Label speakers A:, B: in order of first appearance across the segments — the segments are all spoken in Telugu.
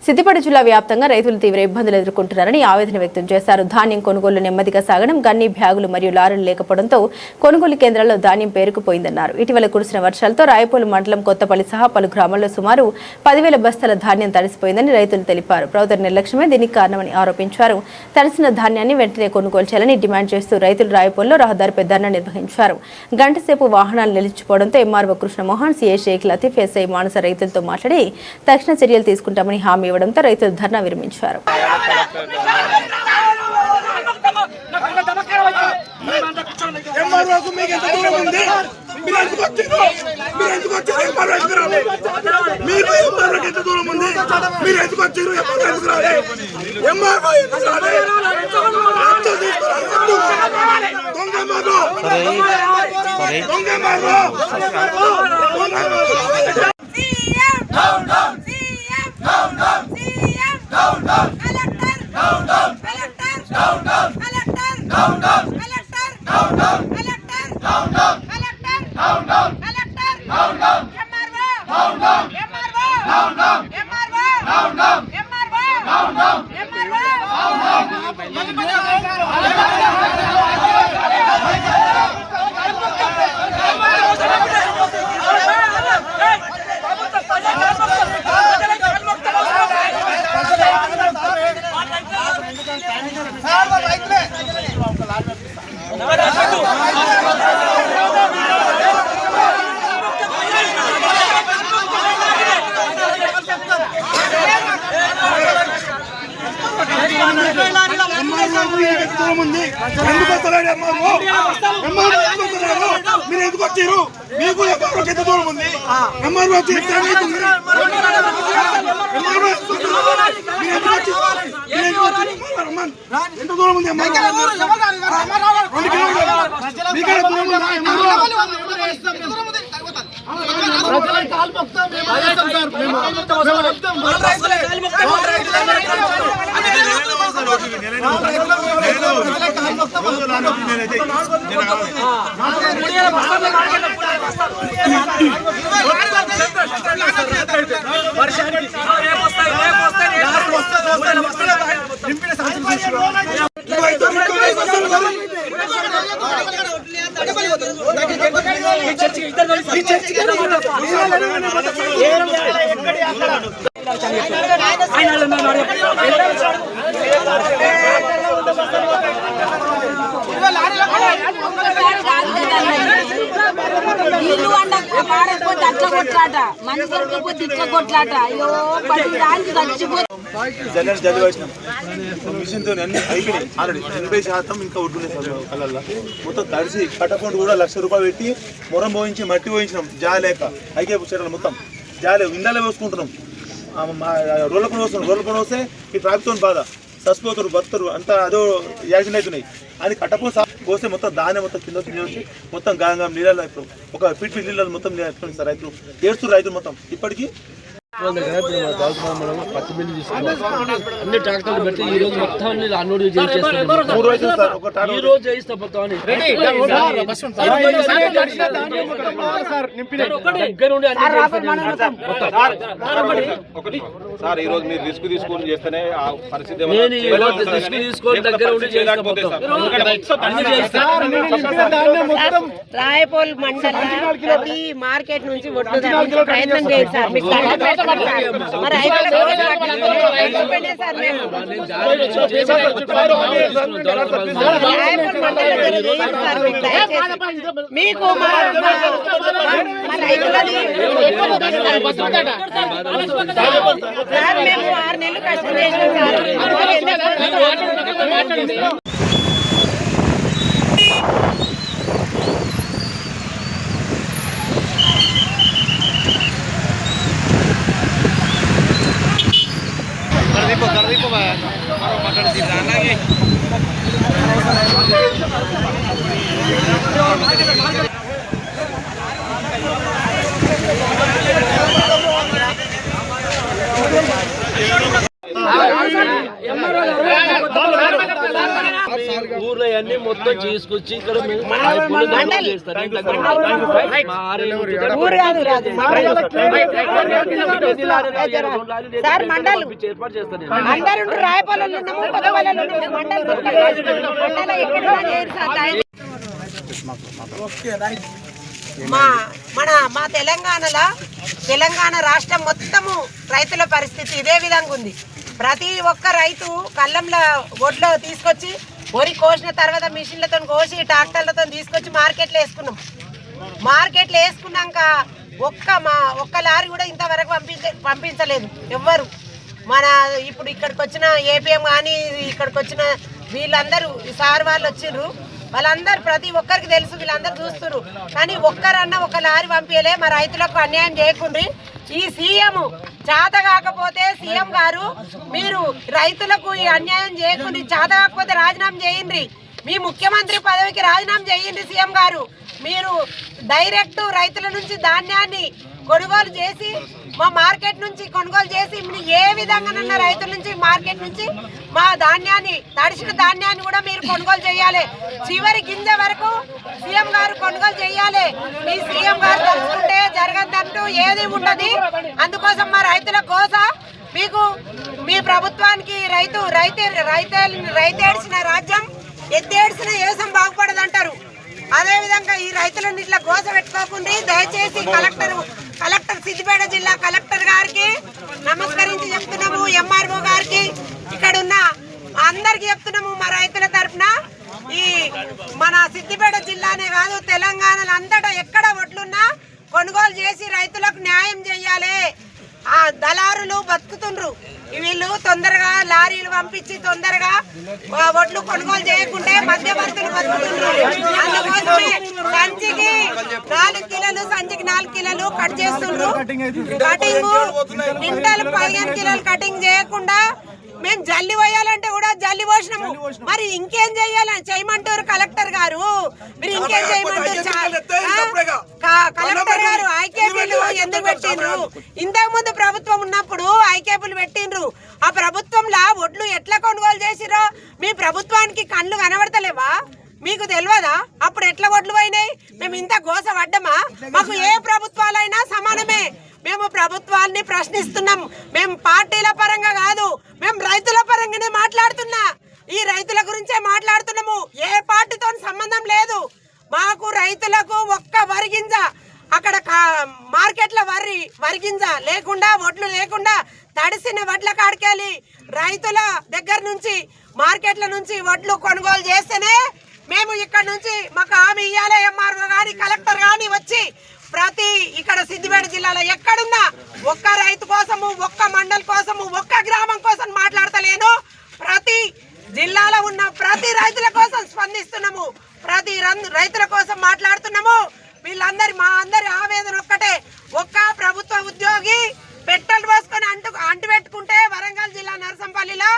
A: సిద్దిపేట జిల్లా వ్యాప్తంగా రైతులు తీవ్ర ఇబ్బందులు ఎదుర్కొంటున్నారని ఆవేదన వ్యక్తం చేశారు. ధాన్యం కొనుగోలు నెమ్మదిగా సాగడం, గన్ని బ్యాగులు మరియు లారీలు లేకపోవడంతో కొనుగోలు కేంద్రాల్లో ధాన్యం పేరుకుపోయిందన్నారు. ఇటీవల కురిసిన వర్షాలతో రాయపూలు మండలం కొత్తపల్లి సహా పలు గ్రామాల్లో సుమారు 10,000 బస్తాల ధాన్యం తడిసిపోయిందని రైతులు తెలిపారు. ప్రభుత్వ నిర్లక్ష్యమే దీనికి కారణమని ఆరోపించారు. తడిసిన ధాన్యాన్ని వెంటనే కొనుగోలు చేయాలని డిమాండ్ చేస్తూ రైతులు రాయపూల్లో రహదారిపై ధర్నా నిర్వహించారు. గంట సేపు వాహనాలు నిలిచిపోవడంతో MRO Krishnamohan, CI Sheikh Latif, SI Manasa రైతులతో మాట్లాడి తక్షణ చర్యలు తీసుకుంటామని హామీ ఇవ్వడంతో రైతులు ధర్నా విరమించారు.
B: మిషన్ తో అన్ని అయిపోయినాయి ఆల్రెడీ 80% ఇంకా ఒడ్డులేదు కళ్ళల్లో మొత్తం తడిసి కట్టపండు కూడా ₹1,00,000 పెట్టి మొరం పోయించి మట్టి పోయించినాం జాలేక ఐకే చెట్ల మొత్తం జాలే ఇండాలే పోసుకుంటున్నాం రోడ్ల పని వస్తే ఈ ట్రాఫిక్తో బాధ చచ్చిపోతారు బతుతారు అంతా అదో యాక్సిడెంట్ అవుతున్నాయి అని కట్టపో పోస్తే మొత్తం దానే మొత్తం కింద వచ్చి మొత్తం గాంగం నీళ్ళలో ఇప్పుడు ఒక ఫీట్ నీళ్ళలో మొత్తం సార్ రైతులు ఏడుస్తారు రైతులు మొత్తం ఇప్పటికీ
C: మనం పత్తి బిల్లు తీసుకున్నాం అన్ని ట్రాక్టర్లు పెడితే ఈ రోజు మొత్తం అన్లోడ్ ఈ రోజు చేయిస్తా మొత్తం
D: సార్ ఈ రోజు మీరు రిస్క్ తీసుకొని చేస్తేనే ఆ పరిస్థితి
C: నేను ఈ రోజు రిస్క్ తీసుకొని దగ్గర ఉండి
E: రాయపోల్ మండలం ప్రతి మార్కెట్ నుంచి ఒడ్లు ప్రయత్నం చేయండి సార్. మీకు మేము 6 నెలలు కష్టం చేసాం సార్.
C: ఊర్లో అన్ని మొత్తం తీసుకొచ్చి ఇక్కడ ఏర్పాటు చేస్తాను.
E: మా తెలంగాణ రాష్ట్రం మొత్తము రైతుల పరిస్థితి ఇదే విధంగా ఉంది. ప్రతి ఒక్క రైతు కళ్ళంలో ఒడ్లో తీసుకొచ్చి వరి కోసిన తర్వాత మిషన్లతో కోసి ట్రాక్టర్లతో తీసుకొచ్చి మార్కెట్లో వేసుకున్నాం. మార్కెట్లో వేసుకున్నాక ఒక్క లారీ కూడా ఇంతవరకు పంపించలేదు ఎవ్వరు. మన ఇప్పుడు ఇక్కడికి వచ్చిన ఏపీఎం కానీ ఇక్కడికి వచ్చిన వీళ్ళందరూ సార్ వాళ్ళు వచ్చిర్రు, వాళ్ళందరూ ప్రతి ఒక్కరికి తెలుసు, వీళ్ళందరూ చూస్తున్నారు. కానీ ఒక్కరన్నా ఒక లారీ పంపించలే. మా రైతులకు అన్యాయం చేయకుండ్రి. ఈ సీఎం చేత కాకపోతే సీఎం గారు మీరు రైతులకు ఈ అన్యాయం చేయకుండ్రి. చేత కాకపోతే రాజీనామా చేయండి. మీ ముఖ్యమంత్రి పదవికి రాజీనామా చేయండి సీఎం గారు. మీరు డైరెక్ట్ రైతుల నుంచి ధాన్యాన్ని కొనుగోలు చేసి మా మార్కెట్ నుంచి కొనుగోలు చేసి ఏ విధంగానన్నా రైతుల నుంచి మార్కెట్ నుంచి మా ధాన్యాన్ని తడిసిన ధాన్యాన్ని కూడా మీరు కొనుగోలు చేయాలి. చివరి గింజ వరకు సీఎం గారు కొనుగోలు చేయాలి. మీ సీఎం గారు తలుచుకుంటే జరగదంటూ ఏది ఉండదు. అందుకోసం మా రైతుల కోస మీకు మీ ప్రభుత్వానికి రైతేడ్చిన రాజ్యం ఎత్తేడ్చిన ఏసం బాగుపడదంటారు. అదేవిధంగా ఈ రైతులను ఇట్లా గోస పెట్టుకోకుండా దయచేసి కలెక్టర్ సిద్దిపేట జిల్లా కలెక్టర్ గారికి నమస్కరించి చెప్తున్నాము. ఎంఆర్ఓ గారికి ఇక్కడ ఉన్న అందరికి చెప్తున్నాము. మా రైతుల తరఫున ఈ మన సిద్దిపేట జిల్లానే కాదు తెలంగాణలో అంతటా ఎక్కడ ఒడ్లున్నా కొనుగోలు చేసి రైతులకు న్యాయం చేయాలి. ఆ దళారులు బతుకుతుండ్రు. వీళ్ళు తొందరగా లారీలు పంపించి తొందరగా ఒడ్లు కొనుగోలు చేయకుంటే మధ్యవర్తులు బతుకుతుండ్రు. అందుకోసమే సంచికి 4 కిలోలు సంచికి 4 కిలోలు కట్ చేస్తుండ్రు. కటింగ్ క్వింటాల్ 15 కిలోలు కటింగ్ చేయకుండా మేము జల్లి పోయాలంటే కూడా జల్లి పోసినాము. మరి ఇంకేం చేయమంటారు కలెక్టర్ గారు? మీరు ఇంకేం చేయమంటారు? కలెక్టర్ గారు ఐకేపీలు ఎందుకు పెట్టిండ్రు? ఇంతకు ముందు ప్రభుత్వం ఉన్నప్పుడు ఐకేపీలు పెట్టిండ్రు. ఆ ప్రభుత్వంలో ఒడ్లు ఎట్లా కొనుగోలు చేసిరో మీ ప్రభుత్వానికి కళ్ళు కనబడతలేవా? మీకు తెలియదా అప్పుడు ఎట్లా ఒడ్లు పోయినాయి? మేము ఇంత గోస పడ్డమా? మాకు ఏ ప్రభుత్వాలైనా సమానమే. మేము ప్రభుత్వాన్ని ప్రశ్నిస్తున్నాం. మేము పార్టీల పరంగా కాదు, మేము రైతుల పరంగానే మాట్లాడుతున్నా. ఈ రైతుల గురించే మాట్లాడుతున్నాము. ఏ పార్టీతో సంబంధం లేదు మాకు. రైతులకు ఒక్క వరిగింజ అక్కడ మార్కెట్ల వరిగింజ లేకుండా ఒడ్లు లేకుండా తడిసిన వడ్ల కాడికెళ్ళి రైతుల దగ్గర నుంచి మార్కెట్ల నుంచి వడ్లు కొనుగోలు చేస్తేనే మేము ఇక్కడ నుంచి మాకు హామీ ఇవ్వాలి. ఎంఆర్ఓ కానీ కలెక్టర్ కానీ వచ్చి ప్రతి ఇక్కడ సిద్దిపేట జిల్లాలో ఎక్కడున్నా ఒక్క రైతు కోసము, ఒక్క మండల్ కోసము, ఒక్క గ్రామం కోసం మాట్లాడతలేను. ప్రతి జిల్లాలో ఉన్న ప్రతి రైతుల కోసం స్పందిస్తున్నాము. ప్రతి రైతుల కోసం మాట్లాడుతున్నాము. వీళ్ళందరి మా అందరి ఆవేదన ఒక్కటే. ఒక్క ప్రభుత్వ ఉద్యోగి పెట్రోల్ పోసుకొని అంటు పెట్టుకుంటే వరంగల్ జిల్లా నరసంపల్లిలో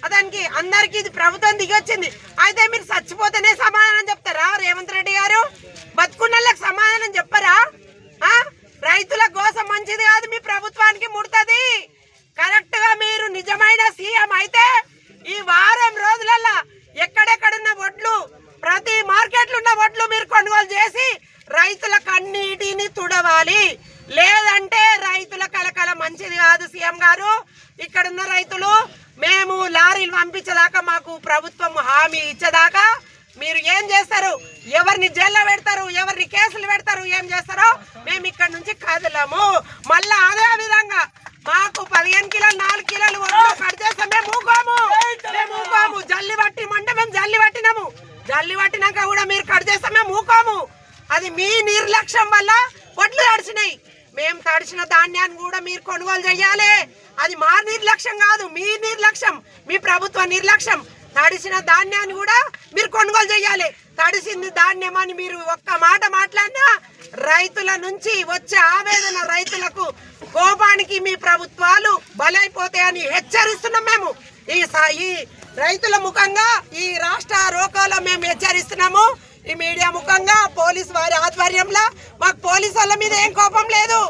E: అతనికి అందరికి ఇది ప్రభుత్వం దిగొచ్చింది. అయితే మీరు చచ్చిపోతేనే సమాధానం చెప్తారా రేవంత్ రెడ్డి గారు? బతుకున్నళ్ళకి సమాధానం చెప్పరా? రైతుల కోసం మంచిది కాదు, మీ ప్రభుత్వానికి ముడుతుంది. కరెక్ట్ గా మీరు నిజమైన సీఎం అయితే ఈ వారం రోజులలో ఎక్కడెక్కడున్న ఒడ్లు ప్రతి మార్కెట్లు ఉన్న ఒడ్లు మీరు కొనుగోలు చేసి రైతుల కన్నీటిని తుడవాలి. లేదంటే రైతుల కలకల మంచిది కాదు. సీఎం గారు ఇక్కడున్న రైతులు మేము లారీలు పంపించేదాకా మాకు ప్రభుత్వం హామీ ఇచ్చేదాకా మీరు ఏం చేస్తారు? ఎవరిని జైల్లో పెడతారు, ఎవరిని కేసులు పెడతారు, ఏం చేస్తారో మేము ఇక్కడ నుంచి కదలము. మళ్ళా అదే విధంగా మాకు 15 కిలోలు 4 కిలోలు కట్ చేస్తే మేము ఊకోము. జల్లి పట్టిమంటే మేము జల్లి పట్టినాము. జల్లి పట్టినాక కూడా మీరు కట్ చేస్తే మేము ఊకోము. అది మీ నిర్లక్ష్యం వల్ల వడ్లు తడిచినాయి. మేము తడిచిన ధాన్యాన్ని కూడా మీరు కొనుగోలు చేయాలి. అది మా నిర్లక్ష్యం కాదు, మీ నిర్లక్ష్యం, మీ ప్రభుత్వ నిర్లక్ష్యం. తడిసిన ధాన్యాన్ని కూడా మీరు కొనుగోలు చేయాలి. తడిసింది ధాన్యం అని మీరు ఒక్క మాట మాట్లాడినా రైతుల నుంచి వచ్చే ఆవేదన రైతులకు కోపానికి మీ ప్రభుత్వాలు బలైపోతాయని హెచ్చరిస్తున్నాం. మేము ఈ రైతుల ముఖంగా ఈ రాష్ట్ర రోకోలో మేము హెచ్చరిస్తున్నాము. ఈ మీడియా ముఖంగా పోలీసు వారి ఆధ్వర్యంలో మాకు పోలీసు వాళ్ళ మీద ఏం కోపం లేదు.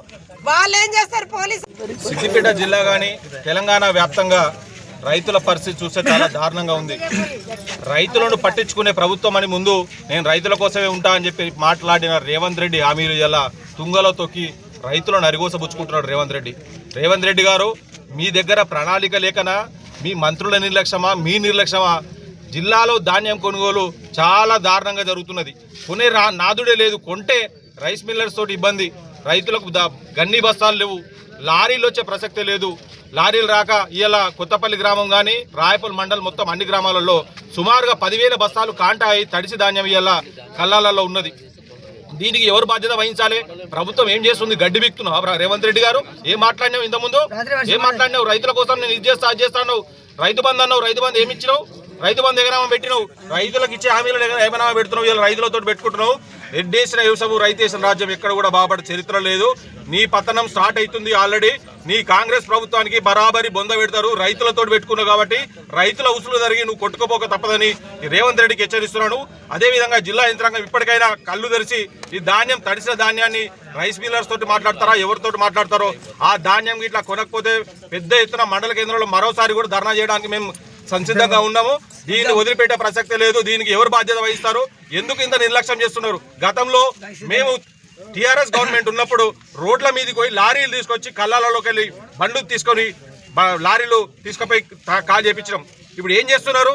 E: వాళ్ళు ఏం చేస్తారు? పోలీసు
D: సిద్దిపేట జిల్లా కానీ తెలంగాణ వ్యాప్తంగా రైతుల పరిస్థితి చూస్తే చాలా దారుణంగా ఉంది. రైతులను పట్టించుకునే ప్రభుత్వం అని ముందు నేను రైతుల కోసమే ఉంటా అని చెప్పి మాట్లాడిన రేవంత్ రెడ్డి హామీలు ఇలా తుంగలో తొక్కి రైతులను అరిగోసబుచ్చుకుంటున్నాడు రేవంత్ రెడ్డి గారు. మీ దగ్గర ప్రణాళిక లేకనా, మీ మంత్రుల నిర్లక్ష్యమా, మీ నిర్లక్ష్యమా? జిల్లాలో ధాన్యం కొనుగోలు చాలా దారుణంగా జరుగుతున్నది. కొనే నాదుడే లేదు, కొంటే రైస్ మిల్లర్స్ తోటి ఇబ్బంది, రైతులకు గన్ని బస్తాలు లేవు, లారీలు వచ్చే ప్రసక్తే లేదు. లారీలు రాక ఇలా కొత్తపల్లి గ్రామం కానీ రాయపల్లి మండలం మొత్తం అన్ని గ్రామాలలో సుమారుగా 10,000 బస్తాలు కాంటాయి తడిసి ధాన్యం ఇలా కళ్ళాలలో ఉన్నది. దీనికి ఎవరు బాధ్యత వహించాలి? ప్రభుత్వం ఏం చేస్తుంది? గడ్డి బిక్తున్నావు రేవంత్ రెడ్డి గారు. ఏం మాట్లాడినావు ఇంతకుముందు? ఏం మాట్లాడినావు? రైతుల కోసం నేను ఇది చేస్తా అది చేస్తాను, రైతు బంధు అన్నావు. రైతు బంధు ఏమి ఇచ్చినావు? రైతు బంధు ఎగనామా పెట్టినావు? రైతులకు ఇచ్చే హామీలు ఏమన్నా పెడుతున్నావు? ఇలా రైతులతో పెట్టుకుంటున్నావు. రెడ్డేసిన వ్యవసాయం రైతేసిన రాజ్యం ఎక్కడ కూడా బాగుపడే చరిత్ర లేదు. నీ పతనం స్టార్ట్ అవుతుంది ఆల్రెడీ. నీ కాంగ్రెస్ ప్రభుత్వానికి బరాబరి బొంద పెడతారు. రైతులతో పెట్టుకున్నావు కాబట్టి రైతుల ఉసులు జరిగి నువ్వు కొట్టుకోపోక తప్పదని రేవంత్ రెడ్డికి హెచ్చరిస్తున్నాను. అదేవిధంగా జిల్లా యంత్రాంగం ఇప్పటికైనా కళ్ళు తెరిచి ఈ ధాన్యం తడిసిన ధాన్యాన్ని రైస్ మిల్లర్స్ తోటి మాట్లాడతారా, ఎవరితోటి మాట్లాడతారో ఆ ధాన్యం ఇట్లా కొనకపోతే పెద్ద ఎత్తున మండల కేంద్రంలో మరోసారి కూడా ధర్నా చేయడానికి మేము సంసిద్ధంగా ఉన్నాము. దీన్ని వదిలిపెట్టే ప్రసక్తే లేదు. దీనికి ఎవరు బాధ్యత వహిస్తారు? ఎందుకు ఇంత నిర్లక్ష్యం చేస్తున్నారు? గతంలో మేము టీఆర్ఎస్ గవర్నమెంట్ ఉన్నప్పుడు రోడ్ల మీదకి పోయి లారీలు తీసుకొచ్చి కళ్ళాలలోకి వెళ్ళి బండ్లు తీసుకొని లారీలు తీసుకుపోయి కాల్ చేయించడం. ఇప్పుడు ఏం చేస్తున్నారు?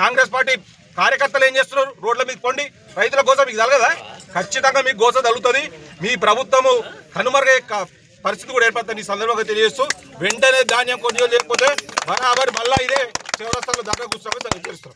D: కాంగ్రెస్ పార్టీ కార్యకర్తలు ఏం చేస్తున్నారు? రోడ్ల మీద పొండి రైతుల కోసం మీకు తగలదా? ఖచ్చితంగా మీకు గోస తగులుతుంది. మీ ప్రభుత్వము కనుమరుగే పరిస్థితి కూడా ఏర్పడుతుంది. ఈ సందర్భంగా తెలియజేస్తూ వెంటనే ధాన్యం కొనుగోలు లేకపోతే బరాబర్ మళ్ళా ఇదే చివరస్థలో దగ్గర కూర్చోమని తెలుస్తాం.